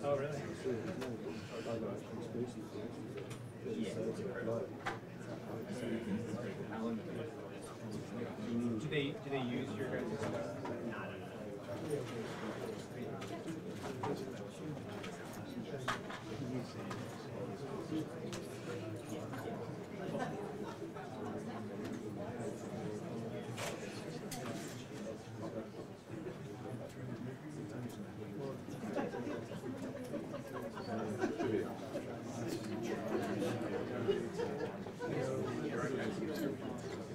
Oh, really? Do they use your guys' stuff?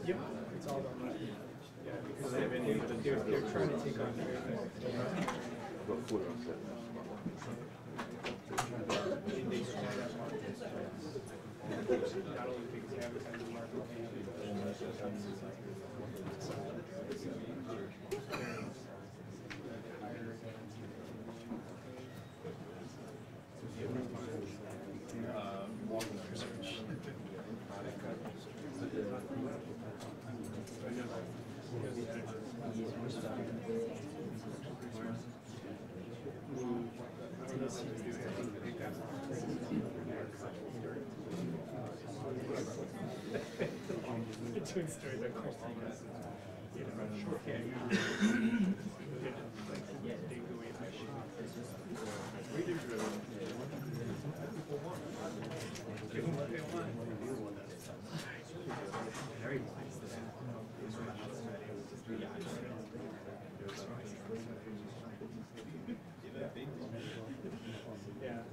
Yep, it's all about money. Yeah, because they're trying to take on everything. They sell that market. Not only because they advertise the market, doing stories like Chris, you know, short hand. Give them what they want. Very wise. Yeah,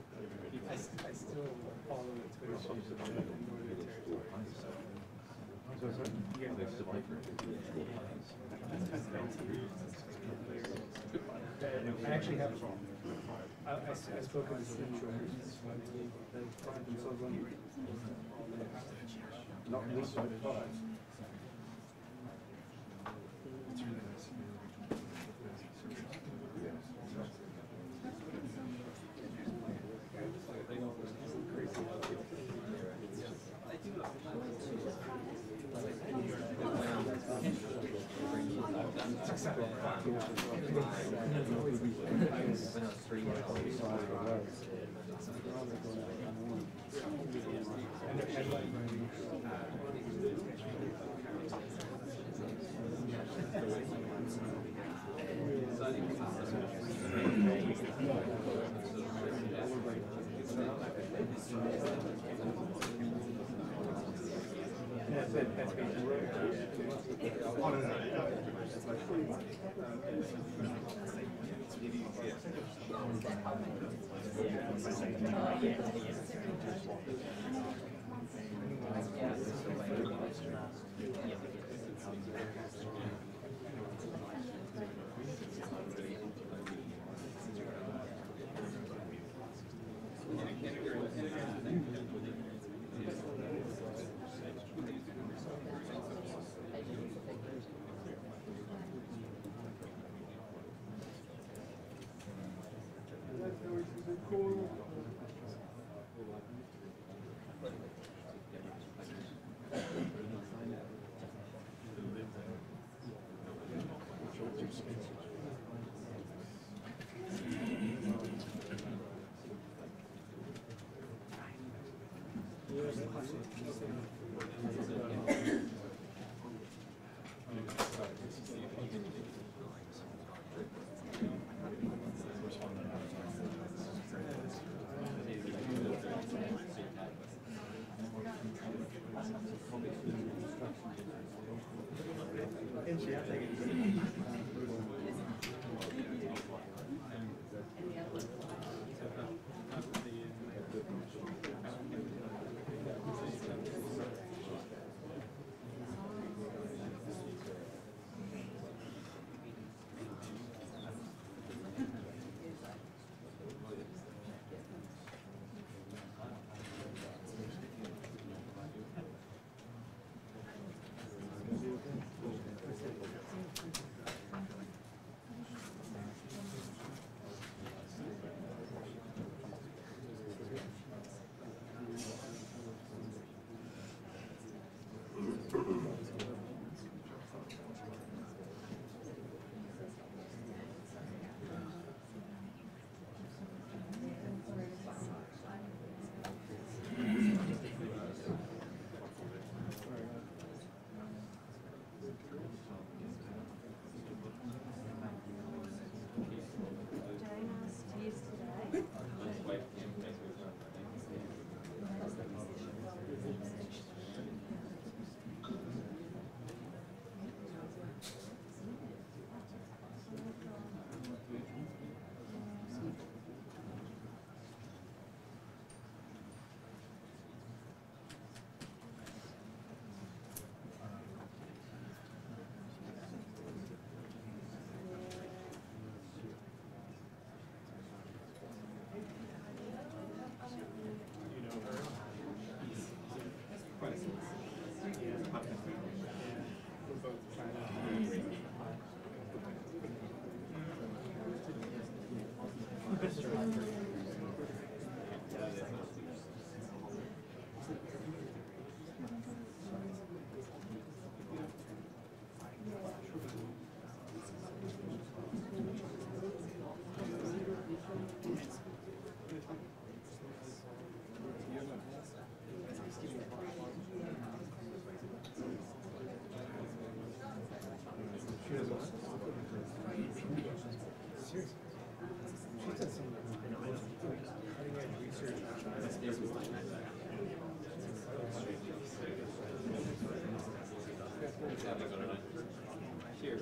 I still follow the Twitter page of Northern Territory. I actually have I spoke with the not least by the products.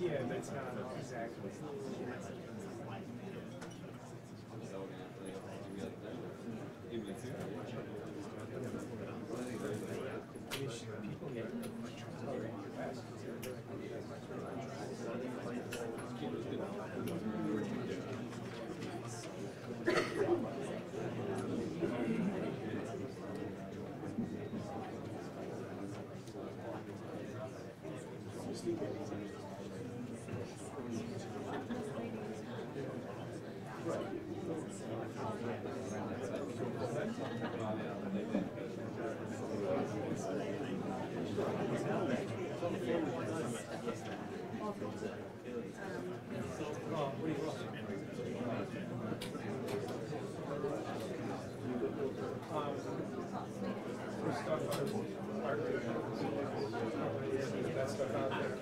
Yeah, but it's not exactly. People get stuff out there.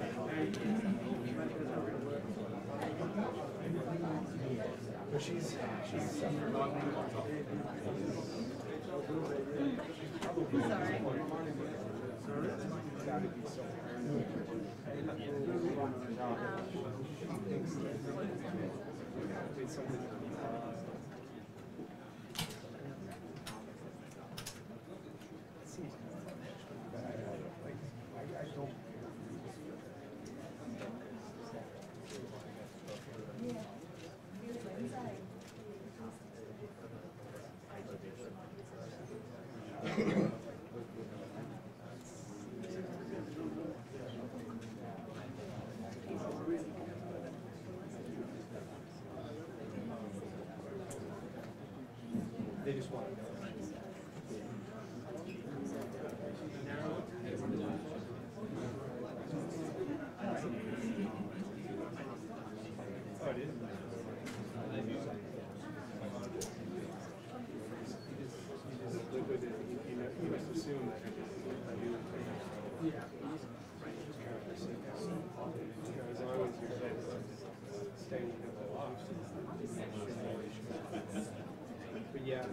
But she's they just want to know. Oh, it is? You just live with it. You must assume that I do. Yeah. As long as you're staying with the law. But yeah,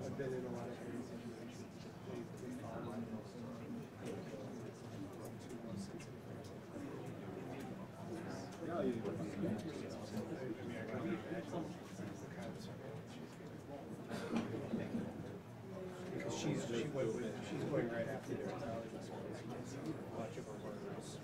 I've been in a lot of areas situations. Because she's going right after their intelligence. Much of her work is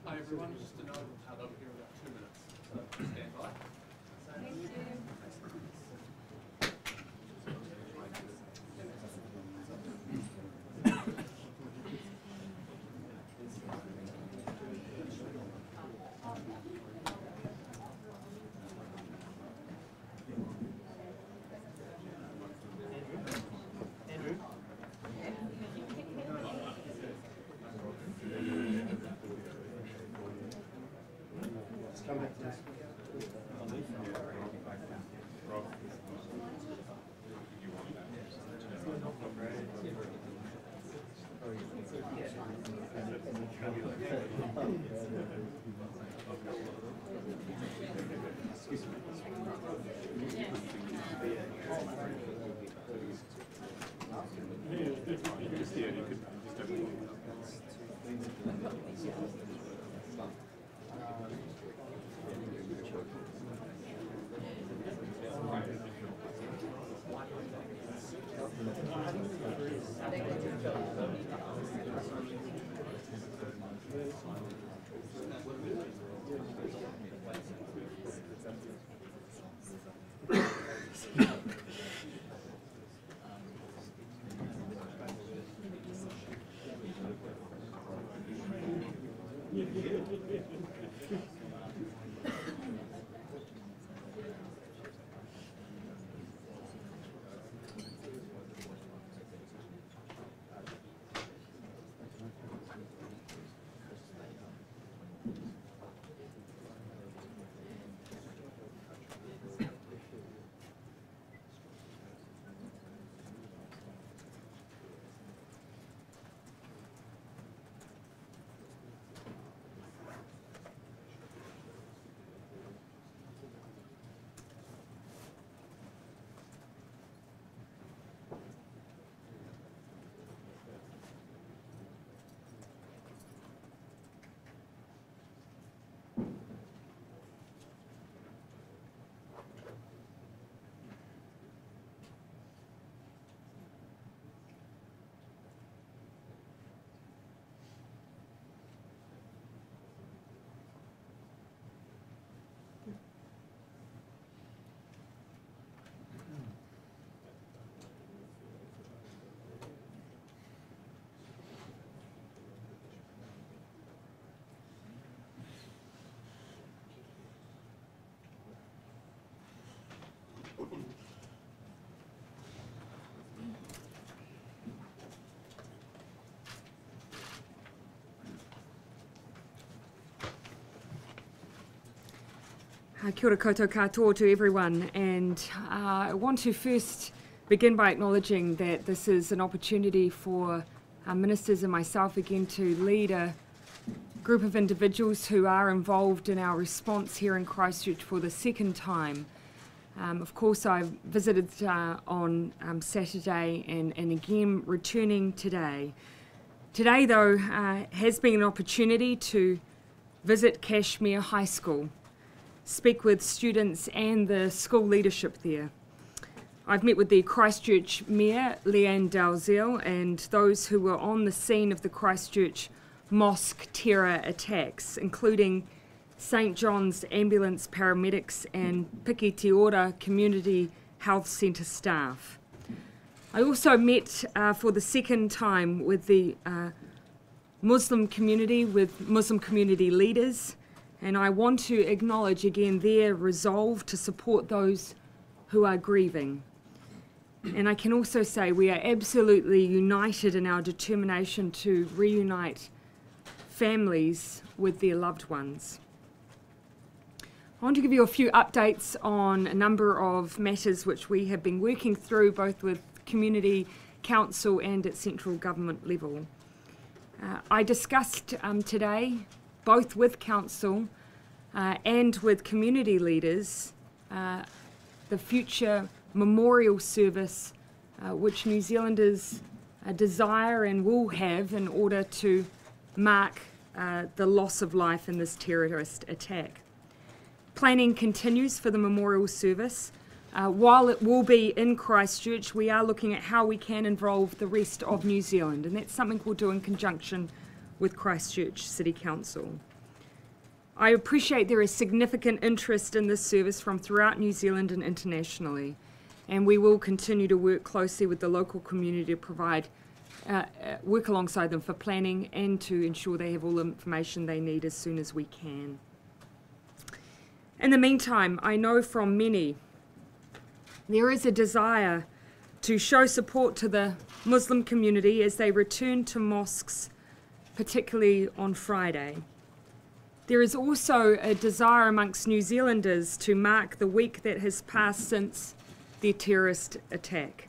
Hi everyone, just a note, they'll be here in about 2 minutes, so stand by. Thank you. Kia ora koutou katoa to everyone, and I want to first begin by acknowledging that this is an opportunity for our ministers and myself again to lead a group of individuals who are involved in our response here in Christchurch for the second time. Of course, I visited on Saturday and again returning today. Today, though, has been an opportunity to visit Cashmere High School, speak with students and the school leadership there. I've met with the Christchurch Mayor, Leanne Dalziel, and those who were on the scene of the Christchurch mosque terror attacks, including St John's Ambulance paramedics and Piki Te Ora Community Health Centre staff. I also met for the second time with the Muslim community, with Muslim community leaders, and I want to acknowledge again their resolve to support those who are grieving. And I can also say we are absolutely united in our determination to reunite families with their loved ones. I want to give you a few updates on a number of matters which we have been working through both with Community Council and at central government level. I discussed today, both with Council and with community leaders, the future memorial service which New Zealanders desire and will have in order to mark the loss of life in this terrorist attack. Planning continues for the memorial service. While it will be in Christchurch, we are looking at how we can involve the rest of New Zealand, and that's something we'll do in conjunction with Christchurch City Council. I appreciate there is significant interest in this service from throughout New Zealand and internationally, and we will continue to work closely with the local community to provide, work alongside them for planning and to ensure they have all the information they need as soon as we can. In the meantime, I know from many there is a desire to show support to the Muslim community as they return to mosques, particularly on Friday. There is also a desire amongst New Zealanders to mark the week that has passed since the terrorist attack.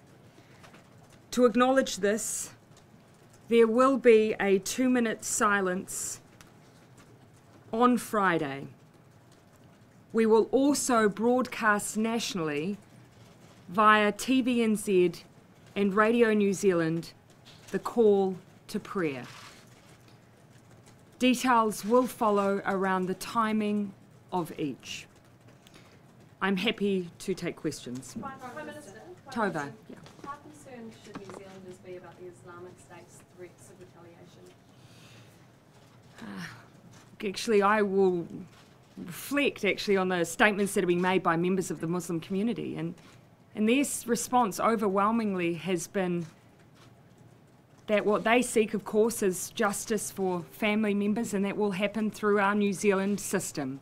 To acknowledge this, there will be a 2-minute silence on Friday. We will also broadcast nationally via TVNZ and Radio New Zealand the call to prayer. Details will follow around the timing of each. I'm happy to take questions. Prime Minister, Tova, yeah. how concerned should New Zealanders be about the Islamic State's threats of retaliation? Actually, I will reflect on the statements that are being made by members of the Muslim community, and their response overwhelmingly has been that what they seek, of course, is justice for family members, and that will happen through our New Zealand system.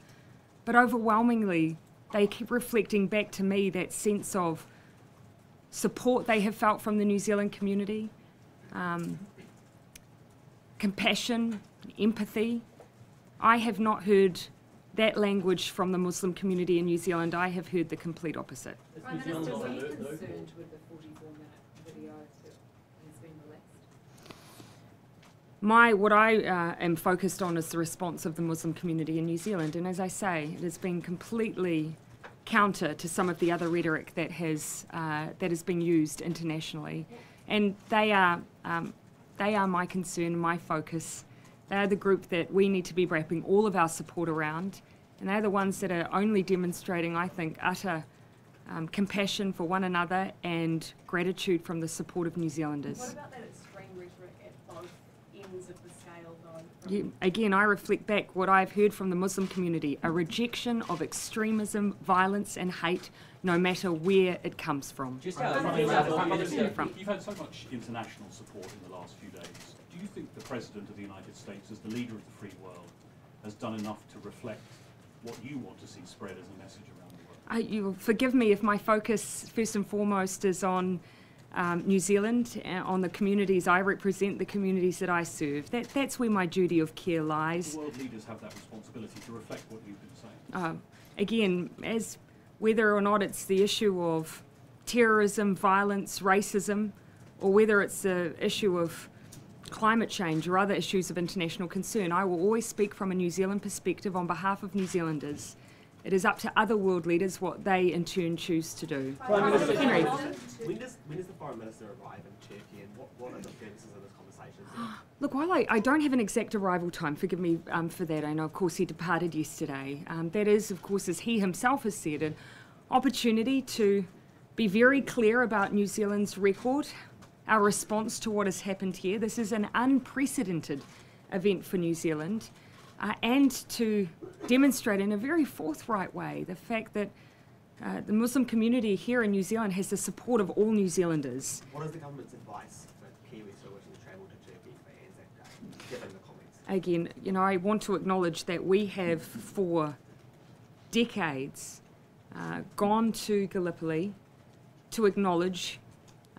But overwhelmingly, they keep reflecting back to me that sense of support they have felt from the New Zealand community, compassion, empathy. I have not heard that language from the Muslim community in New Zealand. I have heard the complete opposite. Prime Minister, were you concerned with the 44-minute video that has been released? What I am focused on is the response of the Muslim community in New Zealand, and as I say, it has been completely counter to some of the other rhetoric that has been used internationally, and they are my concern, my focus. They are the group that we need to be wrapping all of our support around, and they're the ones that are only demonstrating, I think, utter compassion for one another and gratitude from the support of New Zealanders. What about that extreme rhetoric at both ends of the scale, though? Again, I reflect back what I've heard from the Muslim community, a rejection of extremism, violence and hate, no matter where it comes from. You've had so much international support in the last few days. Do you think the President of the United States, as the leader of the free world, has done enough to reflect what you want to see spread as a message around the world? You will forgive me if my focus first and foremost is on New Zealand, on the communities I represent, the communities that I serve. That's where my duty of care lies. The world leaders have that responsibility to reflect what you've been saying. Again, as whether or not it's the issue of terrorism, violence, racism, or whether it's the issue of climate change or other issues of international concern, I will always speak from a New Zealand perspective on behalf of New Zealanders. It is up to other world leaders what they in turn choose to do. Henry. When does the Foreign Minister arrive in Turkey, and what are the purposes of this conversation? Look, while I don't have an exact arrival time, forgive me for that. I know, of course, he departed yesterday. That is, of course, as he himself has said, an opportunity to be very clear about New Zealand's record, our response to what has happened here. This is an unprecedented event for New Zealand, and to demonstrate in a very forthright way the fact that the Muslim community here in New Zealand has the support of all New Zealanders. What is the government's advice for Kiwis who are wishing to travel to Turkey for Anzac Day, given the comments? Again, you know, I want to acknowledge that we have for decades gone to Gallipoli to acknowledge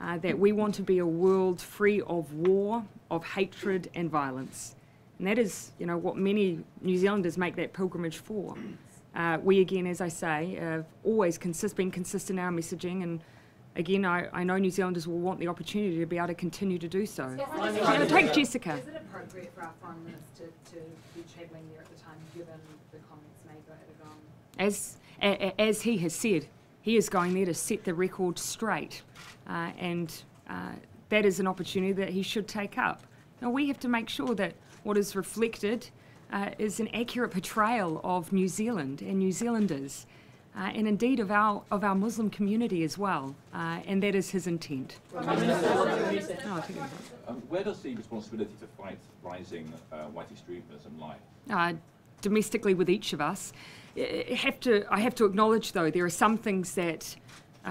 that we want to be a world free of war, of hatred and violence. And that is, you know, what many New Zealanders make that pilgrimage for. We, again, as I say, have always been consistent in our messaging, and again, I know New Zealanders will want the opportunity to be able to continue to do so. Take Jessica. Is it appropriate for our Foreign Minister to be travelling there at the time, given the comments made by Erdogan? As he has said, he is going there to set the record straight, and that is an opportunity that he should take up. Now, we have to make sure that what is reflected is an accurate portrayal of New Zealand and New Zealanders, and indeed of our Muslim community as well, and that is his intent. Where does the responsibility to fight rising white extremism lie? Domestically with each of us. I have to acknowledge, though, there are some things that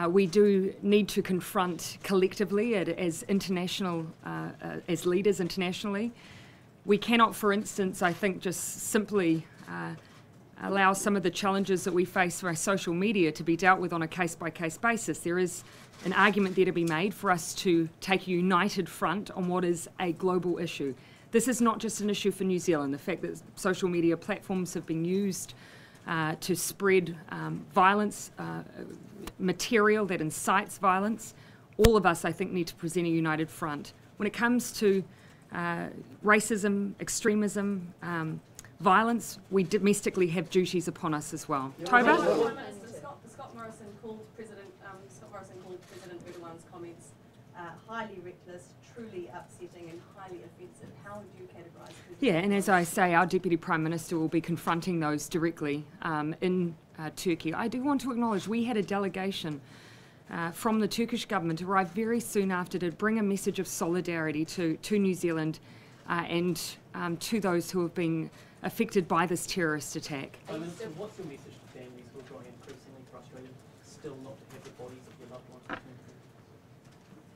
we do need to confront collectively as as leaders internationally. We cannot, for instance, I think, just simply allow some of the challenges that we face for our social media to be dealt with on a case-by-case basis. There is an argument there to be made for us to take a united front on what is a global issue. This is not just an issue for New Zealand. The fact that social media platforms have been used to spread violence, material that incites violence, all of us, I think, need to present a united front. When it comes to racism, extremism, violence, we domestically have duties upon us as well. Toba? Scott Morrison called President Erdogan's comments highly reckless, truly upsetting and highly offensive. How would you categorise them? Yeah, and as I say, our Deputy Prime Minister will be confronting those directly in Turkey. I do want to acknowledge we had a delegation from the Turkish government arrived very soon after to bring a message of solidarity to New Zealand and to those who have been affected by this terrorist attack. Prime Minister, what's your message to families who are growing increasingly frustrated still not to have the bodies of their loved ones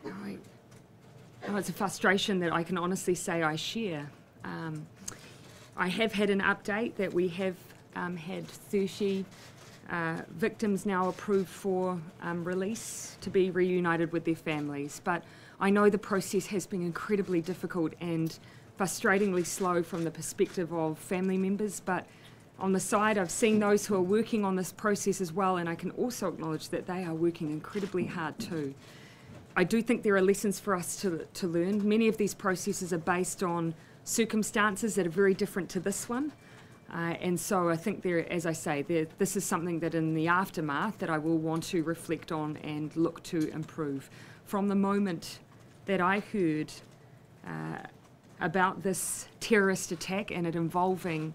returned? It's a frustration that I can honestly say I share. I have had an update that we have had 30 victims now approved for release to be reunited with their families. But I know the process has been incredibly difficult and frustratingly slow from the perspective of family members. But on the side, I've seen those who are working on this process as well, and I can also acknowledge that they are working incredibly hard too. I do think there are lessons for us to learn. Many of these processes are based on circumstances that are very different to this one. And so I think as I say, this is something that in the aftermath that I will want to reflect on and look to improve. From the moment that I heard about this terrorist attack and it involving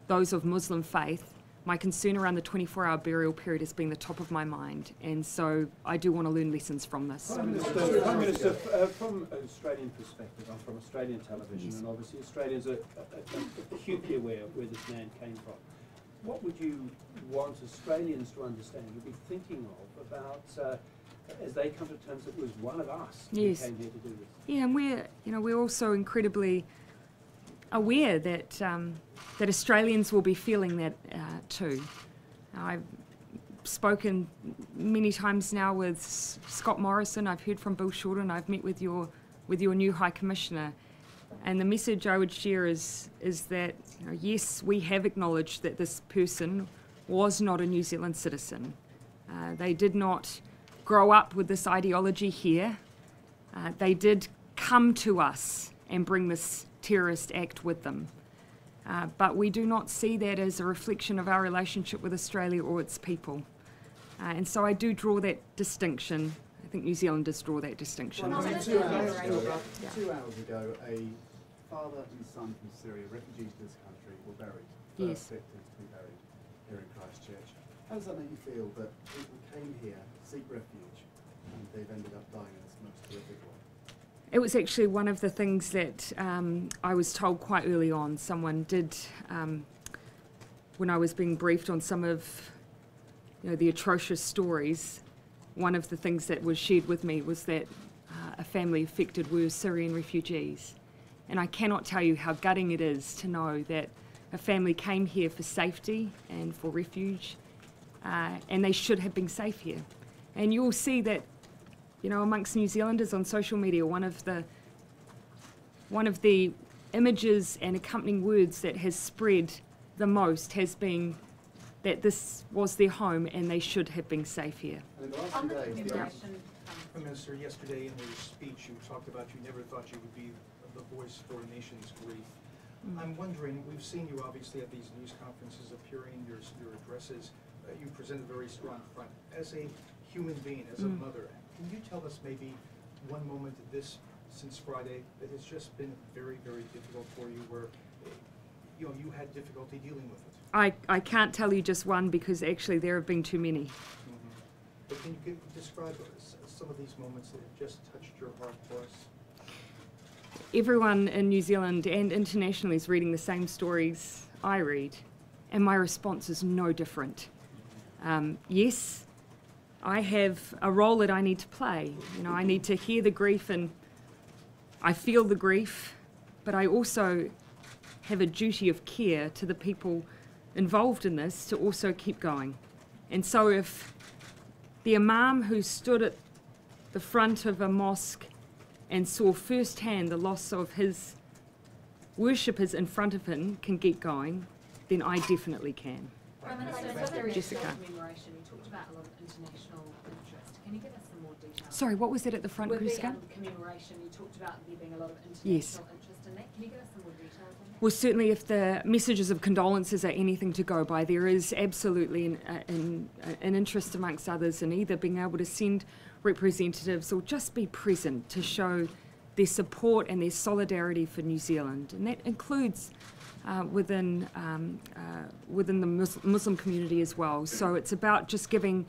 those of Muslim faith, my concern around the 24-hour burial period has been the top of my mind, and so I do want to learn lessons from this. Prime Minister, from an Australian perspective, I'm from Australian television, yes, and obviously Australians are acutely aware of where this man came from. What would you want Australians to understand, to be thinking of about as they come to terms that it was one of us yes, who came here to do this? Yeah, and we're also incredibly aware that that Australians will be feeling that too. spoken many times now with Scott Morrison. I've heard from Bill Shorten. I've met with your new High Commissioner. And the message I would share is that, you know, yes, we have acknowledged that this person was not a New Zealand citizen. They did not grow up with this ideology here. They did come to us and bring this terrorist act with them. But we do not see that as a reflection of our relationship with Australia or its people. And so I do draw that distinction. I think New Zealanders draw that distinction. Well, I mean, 2 hours ago, a father and son from Syria, refugees to this country, were buried. Yes. First victims to be buried here in Christchurch. How does that make you feel that people came here, seek refuge, and they've ended up dying in this most horrific way? It was actually one of the things that I was told quite early on. Someone did, when I was being briefed on some of, you know, the atrocious stories, one of the things that was shared with me was that a family affected were Syrian refugees. And I cannot tell you how gutting it is to know that a family came here for safety and for refuge, and they should have been safe here. And you'll see that, you know, amongst New Zealanders on social media, one of the images and accompanying words that has spread the most has been that this was their home and they should have been safe here. And in the last On few the days, commemoration, Prime Minister, yesterday in your speech you talked about you never thought you would be the voice for a nation's grief. I'm wondering, we've seen you obviously at these news conferences appearing, your addresses, you present a very strong front. As a human being, as a mother, can you tell us maybe one moment since Friday that has just been very, very difficult for you, where you know you had difficulty dealing with it? I can't tell you just one because actually there have been too many. But can you describe some of these moments that have just touched your heart for us? Everyone in New Zealand and internationally is reading the same stories I read, and my response is no different. Yes, I have a role that I need to play. You know, I need to hear the grief and I feel the grief, but I also have a duty of care to the people involved in this to also keep going. And so if the imam who stood at the front of a mosque and saw firsthand the loss of his worshippers in front of him can get going, then I definitely can. Prime Minister, for the Jessica. commemoration, you talked about a lot of international interest. Can you give us some more details? Sorry, what was that at the front, With the Jessica? commemoration, you talked about there being a lot of Yes. international interest in that. Can you give us some more details on that? Well, certainly if the messages of condolences are anything to go by, there is absolutely an interest amongst others in either being able to send representatives or just be present to show their support and their solidarity for New Zealand. And that includes within the Muslim community as well. So it's about just giving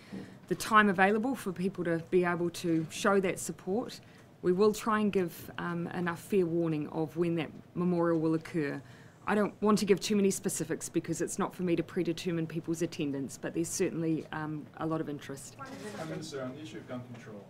the time available for people to be able to show that support. We will try and give enough fair warning of when that memorial will occur. I don't want to give too many specifics because it's not for me to predetermine people's attendance, but there's certainly a lot of interest. Prime Minister, on the issue of gun control,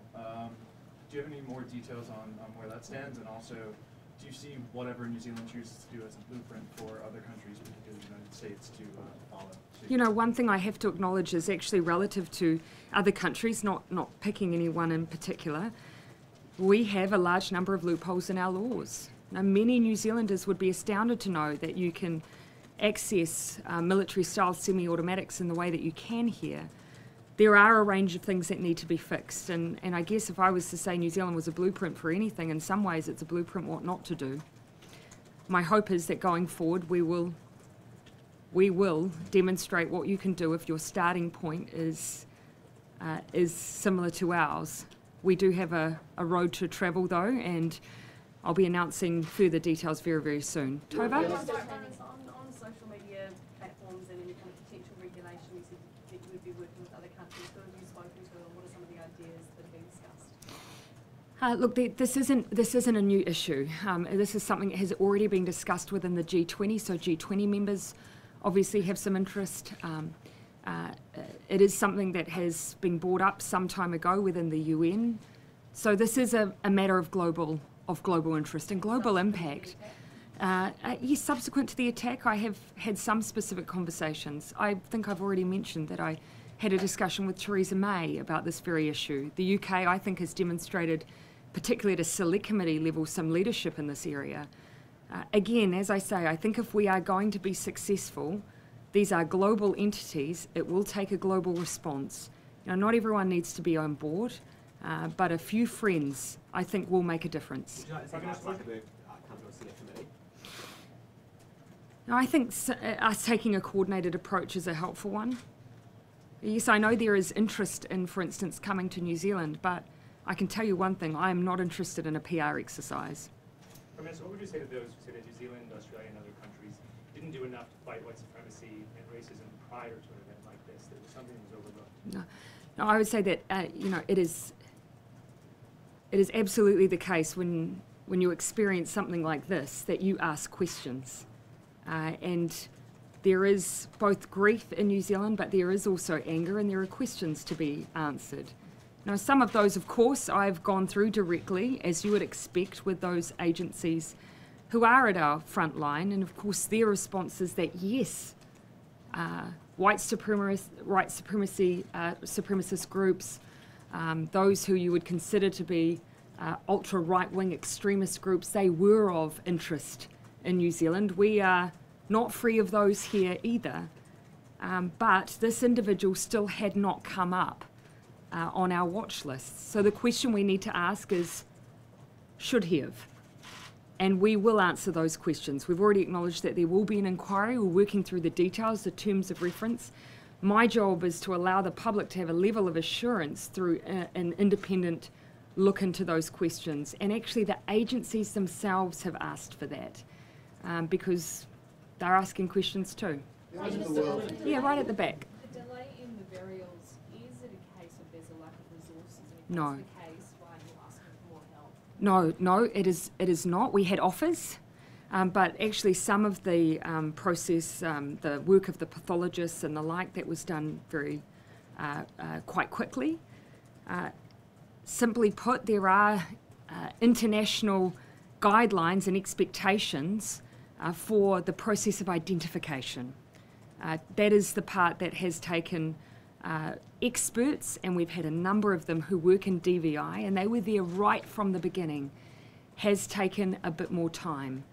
do you have any more details on where that stands, and also do you see whatever New Zealand chooses to do as a blueprint for other countries, particularly the United States, to follow? You know, one thing I have to acknowledge is actually relative to other countries, not picking anyone in particular, we have a large number of loopholes in our laws. Now, many New Zealanders would be astounded to know that you can access military-style semi-automatics in the way that you can here. There are a range of things that need to be fixed, and I guess if I was to say New Zealand was a blueprint for anything, in some ways it's a blueprint what not to do. My hope is that going forward we will demonstrate what you can do if your starting point is similar to ours. We do have a road to travel though, and I'll be announcing further details very, very soon. Tova? On social media platforms and any kind of potential regulation, you said that you would be working with other countries. Who have you spoken to, and what are some of the ideas that have been discussed? Look, this isn't a new issue. This is something that has already been discussed within the G20, so G20 members obviously have some interest. It is something that has been brought up some time ago within the UN. So this is a matter of global interest and global impact. Yes, subsequent to the attack, I have had some specific conversations. I think I've already mentioned that I had a discussion with Theresa May about this very issue. The UK, I think, has demonstrated, particularly at a select committee level, some leadership in this area. Again, as I say, I think if we are going to be successful, these are global entities, it will take a global response. Not everyone needs to be on board, but a few friends, I think, will make a difference. Would you like to see come to a select committee? I think us taking a coordinated approach is a helpful one. Yes, I know there is interest in, for instance, coming to New Zealand, but I can tell you one thing, I am not interested in a PR exercise. Prime Minister, what would you say to those who say that New Zealand, Australia and other countries didn't do enough to fight white supremacy and racism prior to an event like this, that something was overlooked? No, I would say that, it is absolutely the case when you experience something like this, that you ask questions. And there is both grief in New Zealand, but there is also anger, and there are questions to be answered. Now, some of those, of course, I've gone through directly, as you would expect, with those agencies who are at our front line, and of course their response is that yes, white supremacist groups, those who you would consider to be ultra right-wing extremist groups, they were of interest in New Zealand. We are not free of those here either, but this individual still had not come up on our watch list. So the question we need to ask is, should he have? And we will answer those questions. We've already acknowledged that there will be an inquiry. We're working through the details, the terms of reference. My job is to allow the public to have a level of assurance through an independent look into those questions. And actually the agencies themselves have asked for that because they're asking questions too. Yeah, right at the back. The delay in the burials, is it a case of there's a lack of resources? And if No. that's the case, why are you asking for more help? No, it is not. We had offers, but actually some of the process, the work of the pathologists and the like, that was done very quite quickly. Simply put, there are international guidelines and expectations for the process of identification. That is the part that has taken experts, and we've had a number of them who work in DVI, and they were there right from the beginning, has taken a bit more time.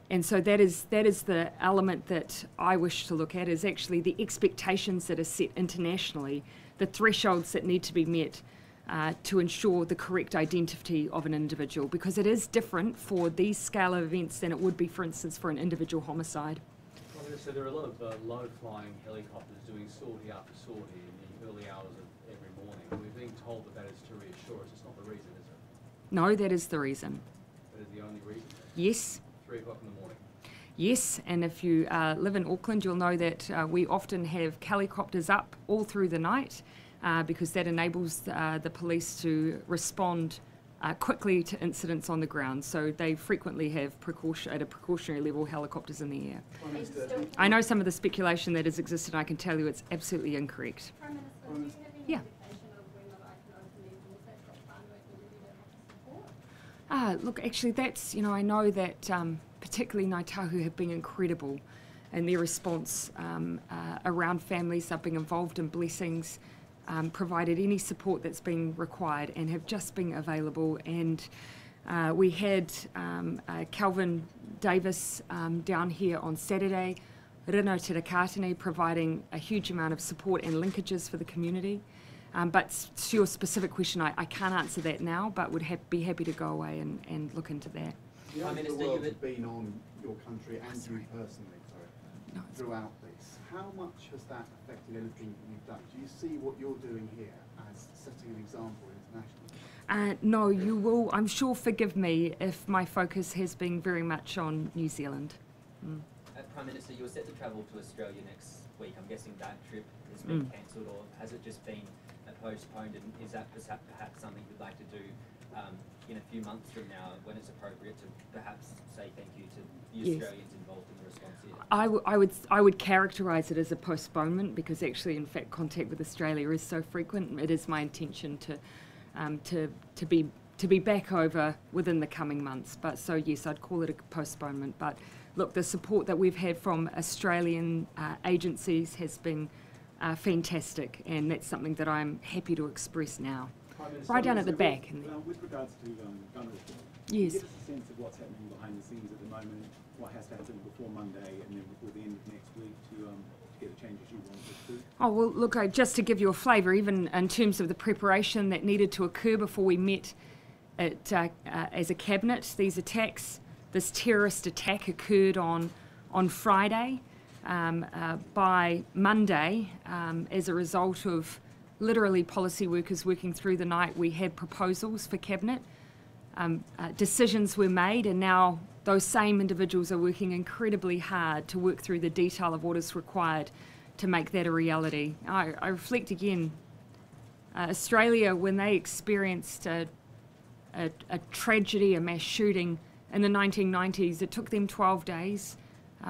And so that is the element that I wish to look at, is actually the expectations that are set internationally, the thresholds that need to be met to ensure the correct identity of an individual, because it is different for these scale of events than it would be, for instance, for an individual homicide. So there are a lot of low-flying helicopters doing sortie after sortie in the early hours of every morning. We're being told that is to reassure us. It's not the reason, is it? No, that is the reason. That is the only reason? Yes. 3 o'clock in the morning? Yes, and if you live in Auckland, you'll know that we often have helicopters up all through the night because that enables the police to respond quickly to incidents on the ground. So they frequently have at a precautionary level helicopters in the air. I know some of the speculation that has existed, and I can tell you it's absolutely incorrect. Prime Minister, do you have any Yeah. indication of when the right can open these doors? They've got funding that have to support? Look, actually that's, I know that particularly Ngāi Tahu have been incredible in their response around families. They've been involved in blessings, provided any support that's been required, and have just been available. And we had Calvin Davis down here on Saturday, Rino Te Rakatene, providing a huge amount of support and linkages for the community. But to your specific question, I can't answer that now, but would be happy to go away and look into that. The eyes of the world have been on your country and you personally, throughout this. How much has that affected anything you've done? Do you see what you're doing here as setting an example internationally? No, you will, I'm sure, forgive me if my focus has been very much on New Zealand. Prime Minister, you were set to travel to Australia next week. I'm guessing that trip has been cancelled, or has it just been postponed? And is that perhaps something you'd like to do in a few months from now, when it's appropriate to perhaps say thank you to the Australians involved in the response here? I would characterise it as a postponement, because actually, in fact, contact with Australia is so frequent. It is my intention to be back over within the coming months. But so yes, I'd call it a postponement. But look, the support that we've had from Australian agencies has been fantastic, and that's something that I'm happy to express now. Right down at the back. With regards to gun reform, Yes. can you give us a sense of what's happening behind the scenes at the moment, what has to happen before Monday and then before the end of next week to get the changes you want to do? Oh, well, look, just to give you a flavour, even in terms of the preparation that needed to occur before we met as a cabinet, these attacks, this terrorist attack occurred on Friday. By Monday, as a result of literally policy workers working through the night, we had proposals for cabinet. Decisions were made, and now those same individuals are working incredibly hard to work through the detail of what is required to make that a reality. I reflect again, Australia, when they experienced a tragedy, a mass shooting in the 1990s, it took them 12 days.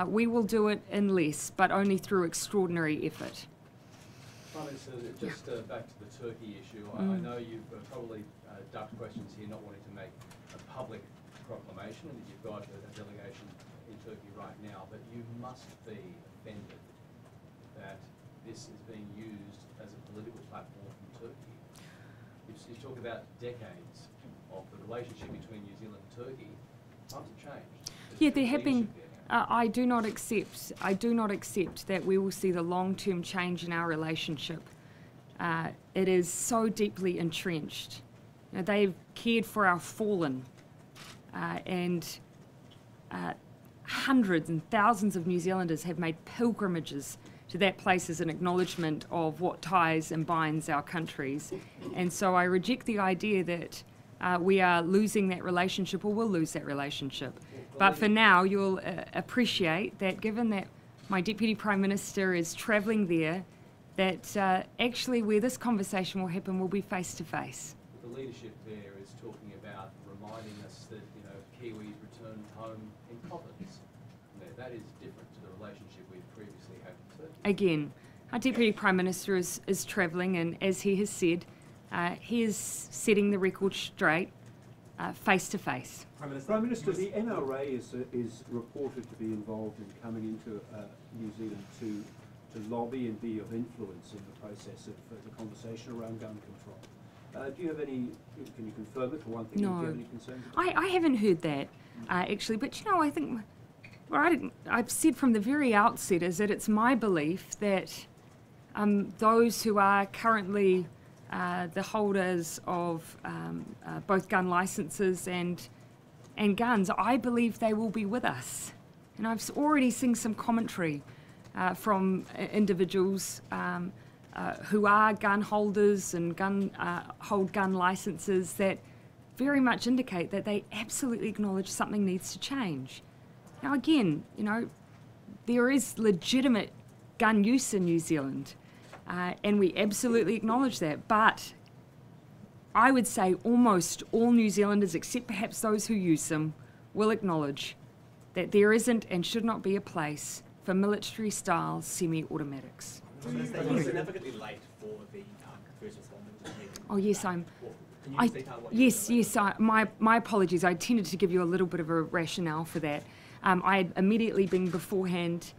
We will do it in less, but only through extraordinary effort. Prime Minister, just back to the Turkey issue. I know you've probably ducked questions here, not wanting to make a public proclamation, and that you've got a delegation in Turkey right now, but you must be offended that this is being used as a political platform from Turkey. You talk about decades of the relationship between New Zealand and Turkey. Times have changed. Yeah, there have been. I do not accept that we will see the long-term change in our relationship. It is so deeply entrenched. You know, they've cared for our fallen, and hundreds and thousands of New Zealanders have made pilgrimages to that place as an acknowledgement of what ties and binds our countries. And so I reject the idea that we are losing that relationship or will lose that relationship. But for now, you'll appreciate that given that my Deputy Prime Minister is travelling there, that actually where this conversation will happen will be face to face. The leadership there is talking about reminding us that, you know, Kiwis return home in coffins. That is different to the relationship we've previously had with Turkey. Again, our Deputy Prime Minister is travelling, and as he has said, he is setting the record straight face to face. Prime Minister, the NRA is reported to be involved in coming into New Zealand to lobby and be of influence in the process of the conversation around gun control. Do you have any, can you confirm it for one thing? No. Do you have any concerns? I haven't heard that, actually, but you know, I think what I've said from the very outset is that it's my belief that those who are currently the holders of both gun licences and guns, I believe they will be with us. And I've already seen some commentary from individuals who are gun holders and hold gun licences that very much indicate that they absolutely acknowledge something needs to change. Now again, you know, there is legitimate gun use in New Zealand. And we absolutely acknowledge that, but I would say almost all New Zealanders, except perhaps those who use them, will acknowledge that there isn't and should not be a place for military-style semi-automatics. You're significantly late for the first responders. Oh yes, my apologies. I tended to give you a little bit of a rationale for that. I had immediately been beforehand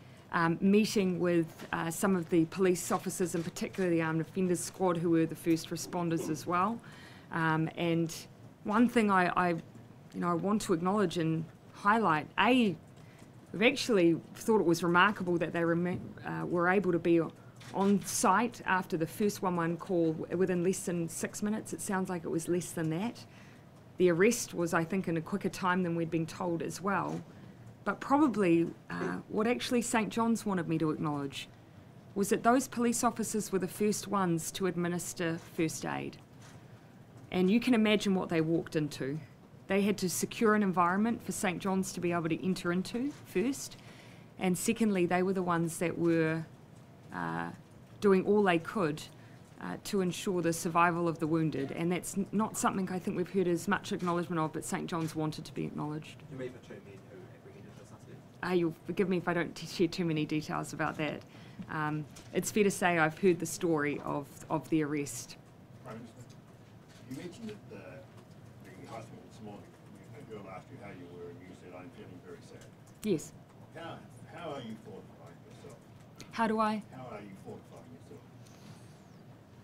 meeting with some of the police officers, and particularly the Armed Offenders Squad, who were the first responders as well. And one thing I want to acknowledge and highlight, we've actually thought it was remarkable that they were able to be on site after the first 111 call within less than 6 minutes. It sounds like it was less than that. The arrest was, I think, in a quicker time than we'd been told as well. But probably what actually St John's wanted me to acknowledge was that those police officers were the first ones to administer first aid. And you can imagine what they walked into. They had to secure an environment for St John's to be able to enter into first. And secondly, they were the ones that were doing all they could to ensure the survival of the wounded. And that's not something I think we've heard as much acknowledgement of, but St John's wanted to be acknowledged. You mean for 2 men who apprehended the suspect? You'll forgive me if I don't share too many details about that. It's fair to say I've heard the story of the arrest. Prime Minister, you mentioned at the hospital this morning, a girl asked you how you were, and you said, "I'm feeling very sad." Yes. How are you fortifying yourself? How do I? How are you fortifying yourself?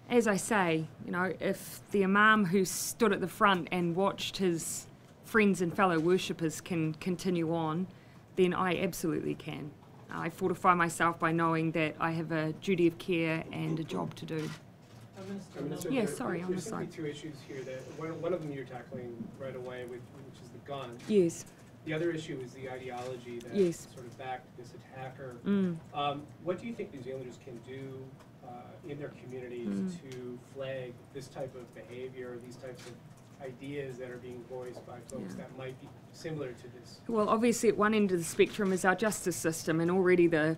as I say, you know, if the Imam who stood at the front and watched his friends and fellow worshippers can continue on, then I absolutely can. I fortify myself by knowing that I have a duty of care and a job to do. Minister, Yes, sorry, on the there's simply side. two issues here. That one of them you're tackling right away, which is the gun. Yes. The other issue is the ideology that Yes. sort of backed this attacker. Mm. What do you think New Zealanders can do in their communities to flag this type of behavior, these types of ideas that are being voiced by folks that might be similar to this? Well, obviously at one end of the spectrum is our justice system, and already the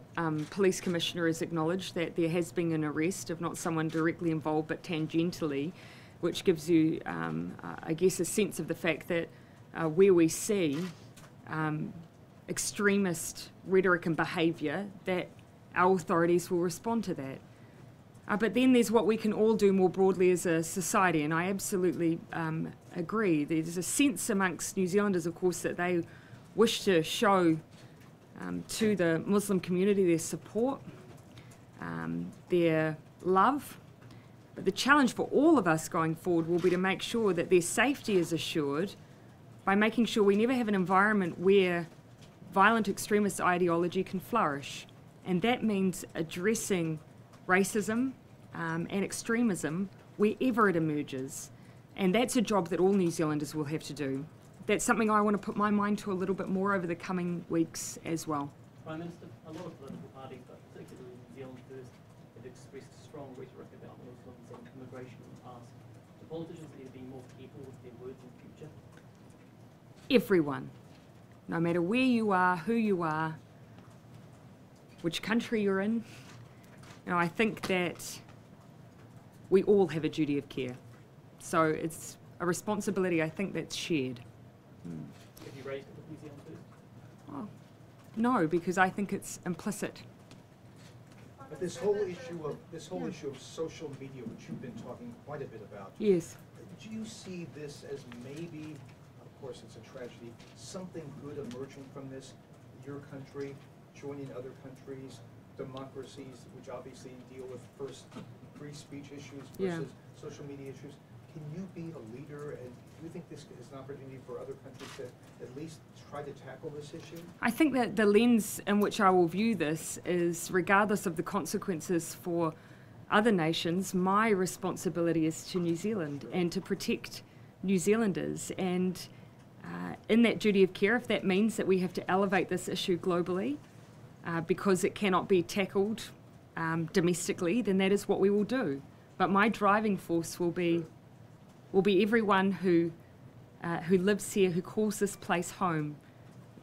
police commissioner has acknowledged that there has been an arrest of not someone directly involved but tangentially, which gives you, I guess, a sense of the fact that where we see extremist rhetoric and behaviour, that our authorities will respond to that. But then there's what we can all do more broadly as a society, and I absolutely agree. There's a sense amongst New Zealanders, of course, that they wish to show to the Muslim community their support, their love. But the challenge for all of us going forward will be to make sure that their safety is assured by making sure we never have an environment where violent extremist ideology can flourish. And that means addressing racism and extremism wherever it emerges. And that's a job that all New Zealanders will have to do. That's something I want to put my mind to a little bit more over the coming weeks as well. Prime Minister, a lot of political parties, but particularly New Zealand First, have expressed strong rhetoric about Muslims and immigration in the past. Do politicians need to be more careful with their words in the future? Everyone, no matter where you are, who you are, which country you're in, you know, I think that we all have a duty of care. So it's a responsibility, I think, that's shared. Have you raised it with New Zealand First? Oh, no, because I think it's implicit. But this whole issue of social media, which you've been talking quite a bit about. Yes. Do you see this as maybe, of course it's a tragedy, something good emerging from this? Your country joining other countries, democracies, which obviously deal with first free speech issues versus social media issues. Can you be a leader, and do you think this is an opportunity for other countries to at least try to tackle this issue? I think that the lens in which I will view this is, regardless of the consequences for other nations, my responsibility is to New Zealand and to protect New Zealanders. And in that duty of care, if that means that we have to elevate this issue globally, because it cannot be tackled domestically, then that is what we will do. But my driving force will be everyone who lives here, who calls this place home,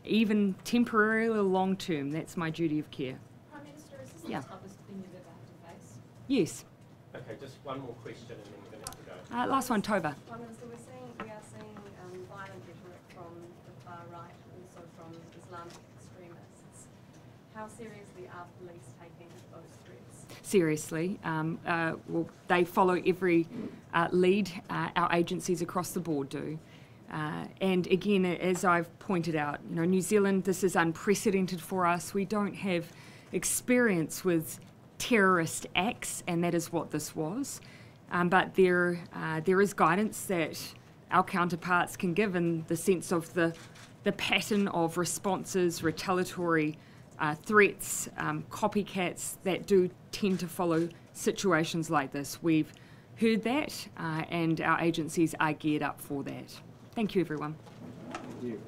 even temporarily or long term. That's my duty of care. Prime Minister, is this the toughest thing you've ever had to face? Yes. Okay, just one more question and then we're going to have to go. Last one, Tova. Prime Minister, we are seeing violent rhetoric from the far right, also from Islamic extremists. How seriously are police taking those threats? Seriously. Well, they follow every lead our agencies across the board do. And again, as I've pointed out, you know, New Zealand, this is unprecedented for us. We don't have experience with terrorist acts, and that is what this was. But there is guidance that our counterparts can give in the sense of the pattern of responses, retaliatory threats, copycats that do tend to follow situations like this. We've heard that, and our agencies are geared up for that. Thank you, everyone. Thank you.